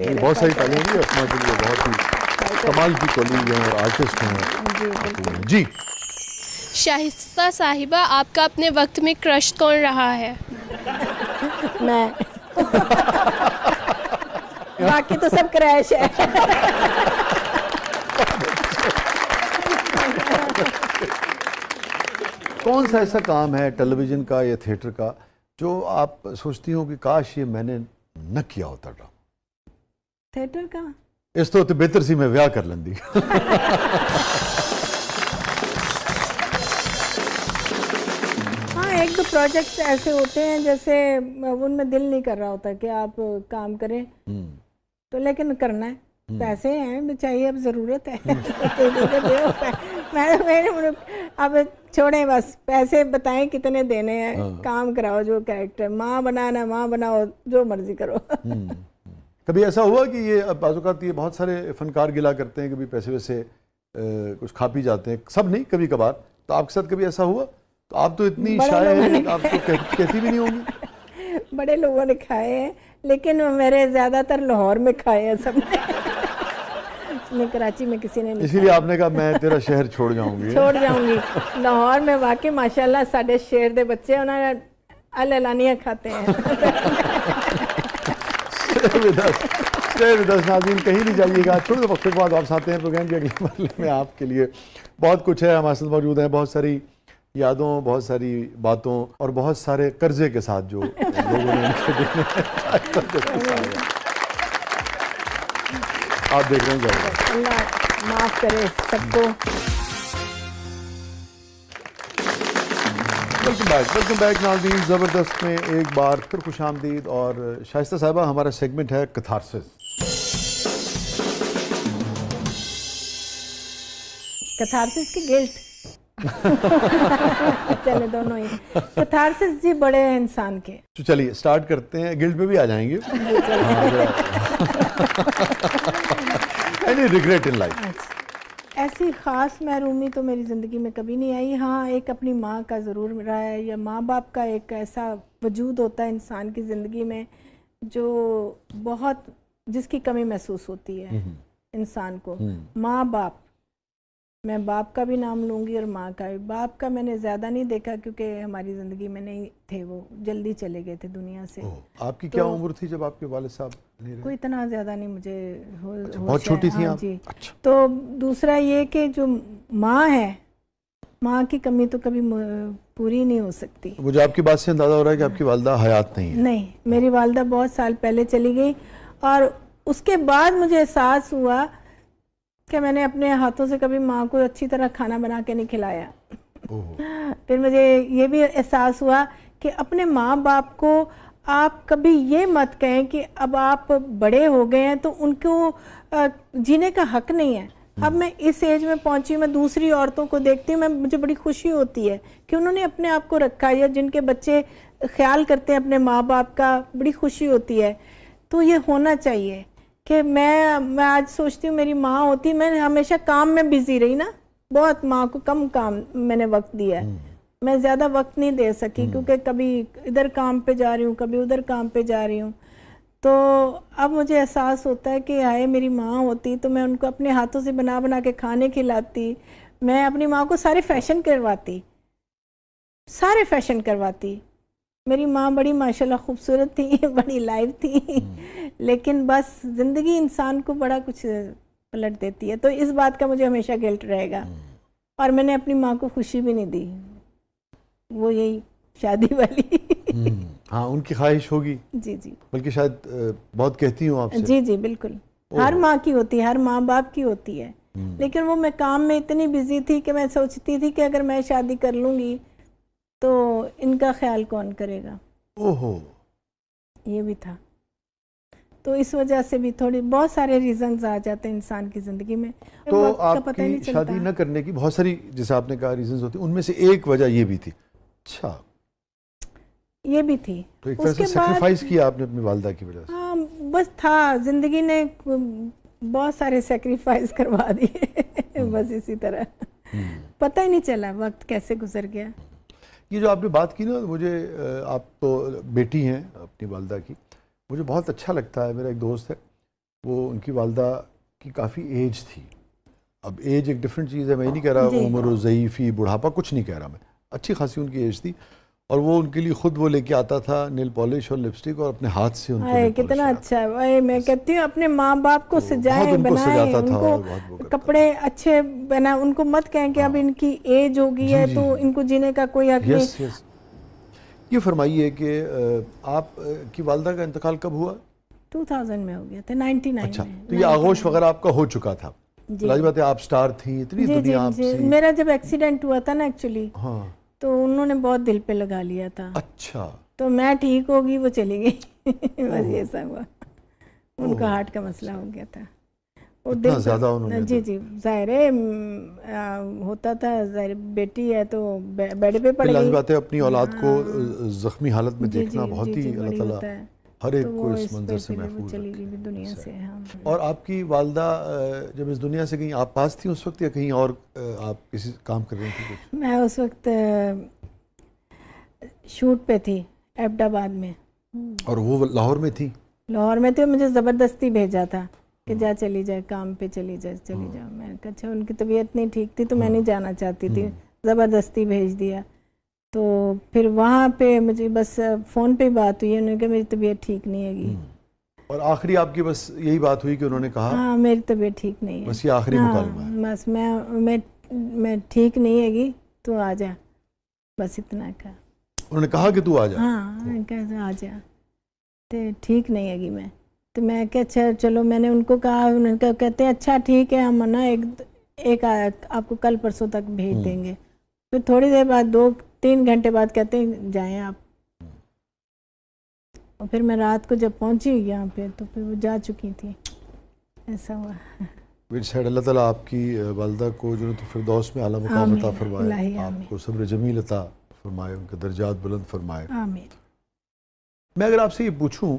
ले रहे हैं। बहुत सारी तालियां भी अपना के लिए, बहुत ही कमाल की कॉलीग हैं और आर्टिस्ट हैं जी। शाइस्ता साहिबा, आपका अपने वक्त में क्रश कौन रहा है? मैं बाकी तो सब क्रैश है। कौन सा ऐसा काम है टेलीविजन का या थिएटर का जो आप सोचती हो कि काश ये मैंने न किया होता ड्रामा? थिएटर का इस तो बेहतर सी मैं ब्याह कर लेंदी। हाँ, एक दो प्रोजेक्ट ऐसे होते हैं जैसे उनमें दिल नहीं कर रहा होता कि आप काम करें, तो लेकिन करना है, पैसे हैं चाहिए, अब ज़रूरत है। मैंने अब छोड़ें बस, पैसे बताएं कितने देने हैं, काम कराओ, जो कैरेक्टर माँ बनाना माँ बनाओ, जो मर्जी करो। कभी ऐसा हुआ कि ये बाज़-औक़ात ये बहुत सारे फनकार गिला करते हैं, कभी पैसे वैसे कुछ खा पी जाते हैं, सब नहीं कभी कभार, तो आपके साथ कभी ऐसा हुआ? तो आप तो इतनी शाय है, आप तो कहती भी नहीं होंगी। बड़े लोगों ने खाए हैं, लेकिन मेरे ज़्यादातर लाहौर में खाए हैं सबने। मैं कराची में किसी ने नहीं। इसीलिए आपने कहा मैं तेरा शहर छोड़ जाऊंगी। छोड़ जाऊंगी। लाहौर में वाकई माशाल्लाह साढ़े शेर दे बच्चे उन्होंने अल-अलानिया खाते हैं। नाज़रीन कहीं नहीं जाइएगा, थोड़े वक्त के बाद वापस आते हैं प्रोग्राम के अगले मरहले में। आपके लिए बहुत कुछ है, हमारे साथ मौजूद है, बहुत सारी यादों, बहुत सारी बातों और बहुत सारे कर्जे के साथ जो लोगों ने आप देख रहे हैं। अल्लाह माफ करे सबको। वेलकम बैक नाज़रीन। ज़बरदस्त में एक बार फिर खुशामदीद। और शाइस्ता साहिबा, हमारा सेगमेंट है कैथारसिस। कैथारसिस की गिल्ट। चले दोनों ही। कैथारसिस जी बड़े हैं इंसान के। तो चलिए स्टार्ट करते हैं, गिल्ट पे भी आ जाएंगे। Any regret in life? ऐसी ख़ास महरूमी तो मेरी ज़िंदगी में कभी नहीं आई। हाँ, एक अपनी माँ का ज़रूर रहा है, या माँ बाप का एक ऐसा वजूद होता है इंसान की ज़िंदगी में जो बहुत, जिसकी कमी महसूस होती है इंसान को। माँ बाप, मैं बाप का भी नाम लूँगी और माँ का भी। बाप का मैंने ज़्यादा नहीं देखा क्योंकि हमारी ज़िंदगी में नहीं थे, वो जल्दी चले गए थे दुनिया से। आपकी क्या उम्र थी जब आपके वालिद साहब नहीं रहे? कोई इतना ज़्यादा नहीं, मुझे बहुत छोटी थी आप? जी। अच्छा। तो दूसरा ये कि जो माँ है, माँ की कमी तो कभी पूरी नहीं हो सकती। मुझे आपकी बात से अंदाज़ा हो रहा है कि आपकी वालिदा हयात नहीं है। नहीं, मेरी वालिदा बहुत साल पहले चली गई और उसके बाद मुझे एहसास हुआ कि मैंने अपने हाथों से कभी माँ को अच्छी तरह खाना बना के नहीं खिलाया। फिर मुझे ये भी एहसास हुआ कि अपने माँ बाप को आप कभी ये मत कहें कि अब आप बड़े हो गए हैं तो उनको जीने का हक नहीं है। अब मैं इस एज में पहुंची, मैं दूसरी औरतों को देखती हूँ, मुझे बड़ी खुशी होती है कि उन्होंने अपने आप को रखा, या जिनके बच्चे ख्याल करते हैं अपने माँ बाप का, बड़ी खुशी होती है। तो ये होना चाहिए कि मैं आज सोचती हूँ मेरी माँ होती, मैं हमेशा काम में बिजी रही ना, बहुत माँ को कम काम मैंने वक्त दिया है, मैं ज़्यादा वक्त नहीं दे सकी क्योंकि कभी इधर काम पे जा रही हूँ, कभी उधर काम पे जा रही हूँ। तो अब मुझे एहसास होता है कि हाय मेरी माँ होती तो मैं उनको अपने हाथों से बना बना के खाने खिलाती, मैं अपनी माँ को सारे फैशन करवाती। मेरी माँ बड़ी माशाल्लाह खूबसूरत थी, बड़ी लाइव थी, लेकिन बस ज़िंदगी इंसान को बड़ा कुछ पलट देती है। तो इस बात का मुझे हमेशा गिल्ट रहेगा। और मैंने अपनी माँ को खुशी भी नहीं दी, वो यही शादी वाली। हाँ, उनकी ख्वाहिश होगी। जी जी, बल्कि शायद बहुत कहती हूँ आपसे। जी जी बिल्कुल, हर माँ की होती है, हर माँ बाप की होती है। लेकिन वो मैं काम में इतनी बिजी थी कि मैं सोचती थी कि अगर मैं शादी कर लूँगी तो इनका ख्याल कौन करेगा। ओहो, ये भी था। तो इस वजह से भी थोड़ी बहुत सारे रीजंस आ जाते हैं इंसान की ज़िंदगी में। तो आपकी शादी न करने की बहुत सारी, जैसे आपने कहा, रीजंस होती, उनमें से एक वजह ये भी थी। अच्छा, ये भी थी। तो एक तरह से सैक्रिफाइस किया आपने अपनी वालिदा की वजह से। हाँ, बस था, ज़िंदगी ने बहुत सारे सैक्रिफाइस करवा दिए। बस इसी तरह पता ही नहीं चला वक्त कैसे गुजर गया। ये जो आपने बात की ना, मुझे, आप तो बेटी हैं अपनी वालिदा की, मुझे बहुत अच्छा लगता है। मेरा एक दोस्त है, वो उनकी वालदा की काफ़ी एज थी। अब एज एक डिफरेंट चीज़ है, मैं नहीं कह रहा उम्र, ज़ईफ़ी, बुढ़ापा, कुछ नहीं कह रहा मैं, अच्छी खासी उनकी एज थी। और वो उनके लिए खुद वो लेके आता था नेल पॉलिश और लिपस्टिक और अपने हाथ से उनको कितना अच्छा है भाई। मैं कहती हूँ अपने माँ बाप को सजाए बनाए, उनको कपड़े अच्छे बना, उनको मत कहें कि अब इनकी एज हो गई है तो इनको जीने का कोई हक नहीं। ये फरमाइए कि आप की वालदा का इंतकाल कब हुआ? 2000 में हो गया था, 99। अच्छा, तो ये आगोश वगैरह आपका हो चुका था? लाजिम बात है, आप स्टार थी, इतनी दुनिया आपसे। मेरा जब एक्सीडेंट हुआ था ना एक्चुअली, हाँ, तो उन्होंने बहुत दिल पे लगा लिया था। अच्छा, तो मैं ठीक होगी, वो चली गई बस ये सब हुआ। उनका हार्ट का मसला हो गया था। और इतना ज़्यादा उन्होंने, जी जाहिर है होता था, जाहिर बेटी है तो बेड पे पड़ गई। बात है, अपनी औलाद को जख्मी हालत में देखना बहुत ही अल्लाह ताला हर एक को इस मंजर से महफूज चली गई दुनिया से। और आपकी वालदा जब इस दुनिया से गई, आप पास थी उस वक्त या कहीं और आप किसी काम कर रही थी कुछ? मैं उस वक्त शूट पे थी एबटाबाद में। और वो लाहौर में थी? लाहौर में थी, मुझे ज़बरदस्ती भेजा था कि जा चली जाए, काम पे चली जाओ। मैंने कहा अच्छा, उनकी तबीयत नहीं ठीक थी तो मैं नहीं जाना चाहती थी, ज़बरदस्ती भेज दिया। तो फिर वहाँ पे मुझे बस फ़ोन पे बात हुई, उन्होंने कहा मेरी तबीयत ठीक नहीं हैगी। और आखिरी आपकी बस यही बात हुई कि उन्होंने कहा हाँ मेरी तबीयत ठीक नहीं है, बस ये आखिरी मुकालमा है, बस मैं ठीक नहीं हैगी तो आ जा, बस इतना कहा। उन्होंने कहा कि तू आ जा? हाँ कैसे आ जा, तो ठीक नहीं हैगी मैं। तो मैं क्या अच्छा चलो, मैंने उनको कहा, उन्होंने कहा, कहते हैं अच्छा ठीक है, हम ना एक आपको कल परसों तक भेज देंगे। फिर थोड़ी देर बाद 2-3 घंटे बाद कहते हैं जाएं आप। और फिर मैं रात को जब पहुंची यहाँ पे तो फिर वो जा चुकी थी, ऐसा हुआ। अल्लाह ताला आपकी वालदा को जो तो फिरदौस में आला मुकाम अता फरमाए, आपको सब्र जमील अता फरमाए, उनके दर्जात बुलंद फरमाए, आमीन। मैं अगर आपसे ये पूछूं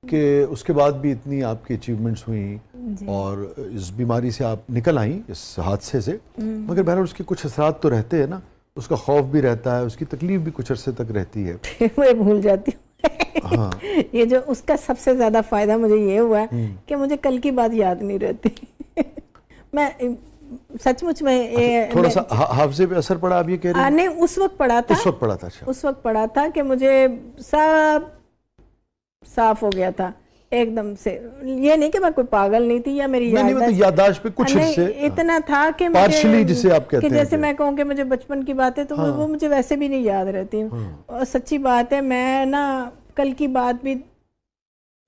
कि उसके बाद भी इतनी आपकी अचीवमेंट्स हुई और इस बीमारी से आप निकल आई, इस हादसे से, मगर बहरहाल उसके कुछ असरात तो रहते हैं ना, उसका खौफ भी रहता है, उसकी तकलीफ भी कुछ अरसे तक रहती है। मैं भूल जाती हूँ। हाँ। ये जो उसका सबसे ज्यादा फायदा मुझे ये हुआ कि मुझे कल की बात याद नहीं रहती। मैं सचमुच में थोड़ा सा हाफजे पे असर पड़ा, आप ये कह रहे हैं? नहीं, उस वक्त पड़ा था। उस वक्त पड़ा था? अच्छा, उस वक्त पड़ा था कि मुझे सब साफ हो गया था एकदम से। ये नहीं कि मैं कोई पागल नहीं थी या मेरी याददाश्त पे कुछ इतना था कि मुझे, जिसे आप कहते हैं, जैसे मैं कहूँ कि मुझे बचपन की बातें तो वो मुझे वैसे भी नहीं याद रहती। और सच्ची बात है, मैं ना कल की बात भी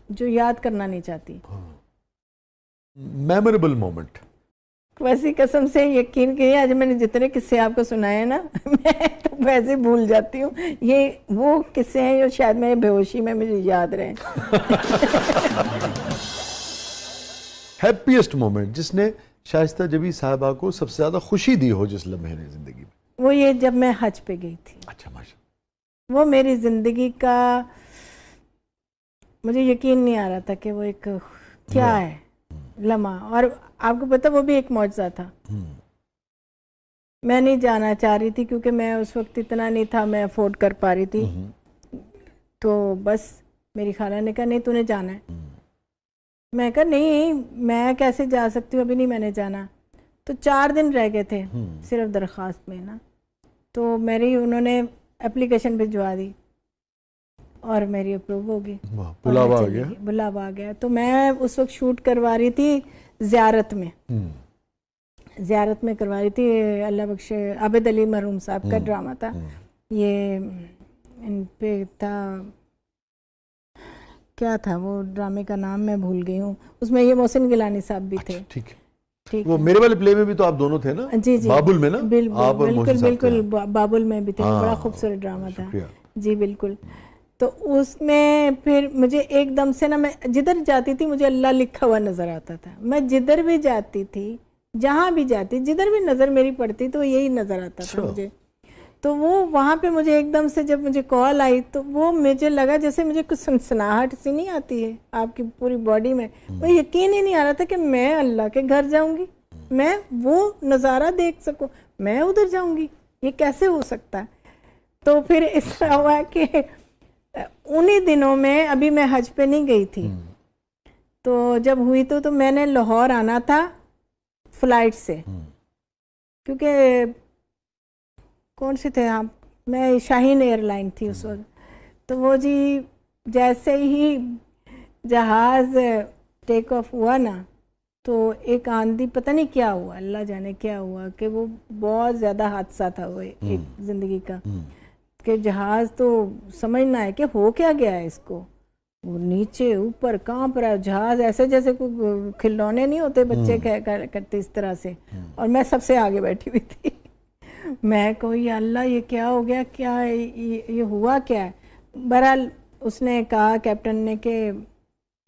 जो याद करना नहीं चाहती। मेमोरेबल मोमेंट, वैसी कसम से यकीन कीजिए, आज मैंने जितने किस्से आपको सुनाए ना, मैं तो वैसे भूल जाती हूँ। ये वो किस्से हैं जो शायद मेरे बेहोशी में मुझे याद रहे। हैप्पीएस्ट मोमेंट जिसने शाइस्ता जबी साहिबा को सबसे ज्यादा खुशी दी हो जिस लम्हे ने जिंदगी में? वो ये जब मैं हज पे गई थी। अच्छा, माशा। वो मेरी जिंदगी का, मुझे यकीन नहीं आ रहा था कि वो एक क्या है लम्हा। और आपको पता, वो भी एक मौजज़ा था। मैं नहीं जाना चाह रही थी क्योंकि मैं उस वक्त इतना नहीं था, मैं अफोर्ड कर पा रही थी। तो बस मेरी खाला ने कहा नहीं तूने जाना है। मैं कहा नहीं, मैं कैसे जा सकती हूँ, अभी नहीं मैंने जाना। तो 4 दिन रह गए थे सिर्फ दरख्वास्त में ना, तो मेरी उन्होंने एप्लीकेशन भिजवा दी और मेरी अप्रूव होगी, बुलावा आ गया। बुलावा आ गया। तो मैं उस वक्त शूट करवा रही थी ज़ियारत में, ज़ियारत में करवा रही थी। अल्लाह बख्शे आबिद अली मरहूम साहब का ड्रामा था ये, इन पे था, क्या था वो ड्रामे का नाम मैं भूल गई हूँ। उसमें ये मोहसिन गिलानी साहब भी थे। ठीक है, ठीक। वो मेरे वाले प्ले में भी तो आप दोनों थे ना? जी जी, बाबुल में ना? बिल्कुल बाबुल में भी थे। बड़ा खूबसूरत ड्रामा था जी, बिल्कुल। तो उसमें फिर मुझे एकदम से ना, मैं जिधर जाती थी मुझे अल्लाह लिखा हुआ नजर आता था। मैं जिधर भी जाती थी, जहाँ भी जाती, जिधर भी नजर मेरी पड़ती तो यही नजर आता था मुझे। तो वो वहाँ पे मुझे एकदम से जब मुझे कॉल आई तो वो मुझे लगा जैसे मुझे कुछ सनसनाहट सी नहीं आती है आपकी पूरी बॉडी में। वो यकीन ही नहीं आ रहा था कि मैं अल्लाह के घर जाऊंगी, मैं वो नज़ारा देख सकूं, मैं उधर जाऊंगी, ये कैसे हो सकता है। तो फिर इस तरह हुआ कि उन्हीं दिनों में, अभी मैं हज पे नहीं गई थी, तो जब हुई तो मैंने लाहौर आना था फ्लाइट से, क्योंकि कौन से थे आप, मैं शाहीन एयरलाइन थी उस वक्त। तो वो जी जैसे ही जहाज़ टेक ऑफ हुआ ना, तो एक आंधी, पता नहीं क्या हुआ, अल्लाह जाने क्या हुआ, कि वो बहुत ज़्यादा हादसा था वो एक ज़िंदगी का, कि जहाज़ तो समझना है कि हो क्या गया है इसको, वो नीचे ऊपर कांप रहा है जहाज़, ऐसे जैसे कोई खिलौने नहीं होते बच्चे करते इस तरह से। और मैं सबसे आगे बैठी हुई थी। मैं कोई अल्लाह ये क्या हो गया, क्या ये हुआ क्या है। बहरहाल उसने कहा, कैप्टन ने, कि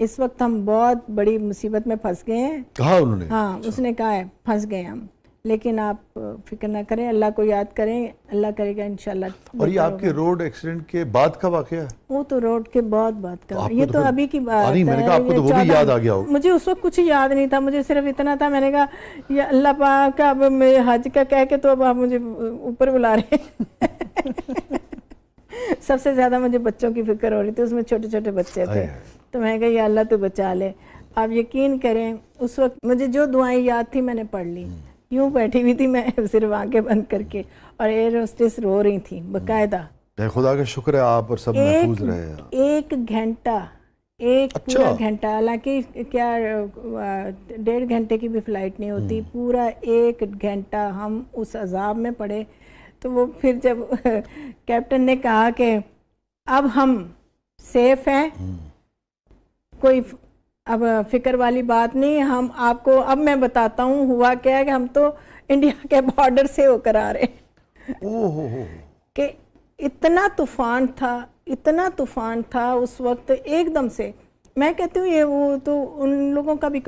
इस वक्त हम बहुत बड़ी मुसीबत में फंस गए हैं। कहा उन्होंने? हाँ, उसने कहा है फंस गए हम, लेकिन आप फिक्र ना करें, अल्लाह को याद करें, अल्लाह करेगा इंशाल्लाह। और ये आपके रोड एक्सीडेंट के बाद का वाकया है? वो तो रोड के बहुत बाद का, ये तो अभी की बात है। मैंने कहा आपको तो वो भी याद आ गया होगा। मुझे उस वक्त कुछ याद नहीं था, मुझे सिर्फ इतना था, मैंने कहा ये अल्लाह पाक का, अब मैं हज का कह के तो अब आप मुझे ऊपर बुला रहे हैं। सबसे ज्यादा मुझे बच्चों की फिक्र हो रही थी, उसमें छोटे छोटे बच्चे थे। तो मैं कहा या अल्लाह तो बचा ले। आप यकीन करें उस वक्त मुझे जो दुआएं याद थी मैंने पढ़ ली, यूं बैठी हुई थी मैं सिर्फ आंखें बंद करके, और एयर होस्टेस रो रही थी बकायदा। खुदा का शुक्र है आप और सब महफूज रहे। एक घंटा, पूरा घंटा, हालांकि क्या 1.5 घंटे की भी फ्लाइट नहीं होती, पूरा 1 घंटा हम उस अजाब में पड़े। तो वो फिर जब कैप्टन ने कहा कि अब हम सेफ हैं, कोई अब फिक्र वाली बात नहीं, हम आपको अब मैं बताता हूँ हुआ क्या है, कि हम तो इंडिया के बॉर्डर से होकर आ रहे हैं। कि इतना तूफान था उस वक्त, एकदम से। मैं कहती हूँ ये वो तो उन लोगों का भी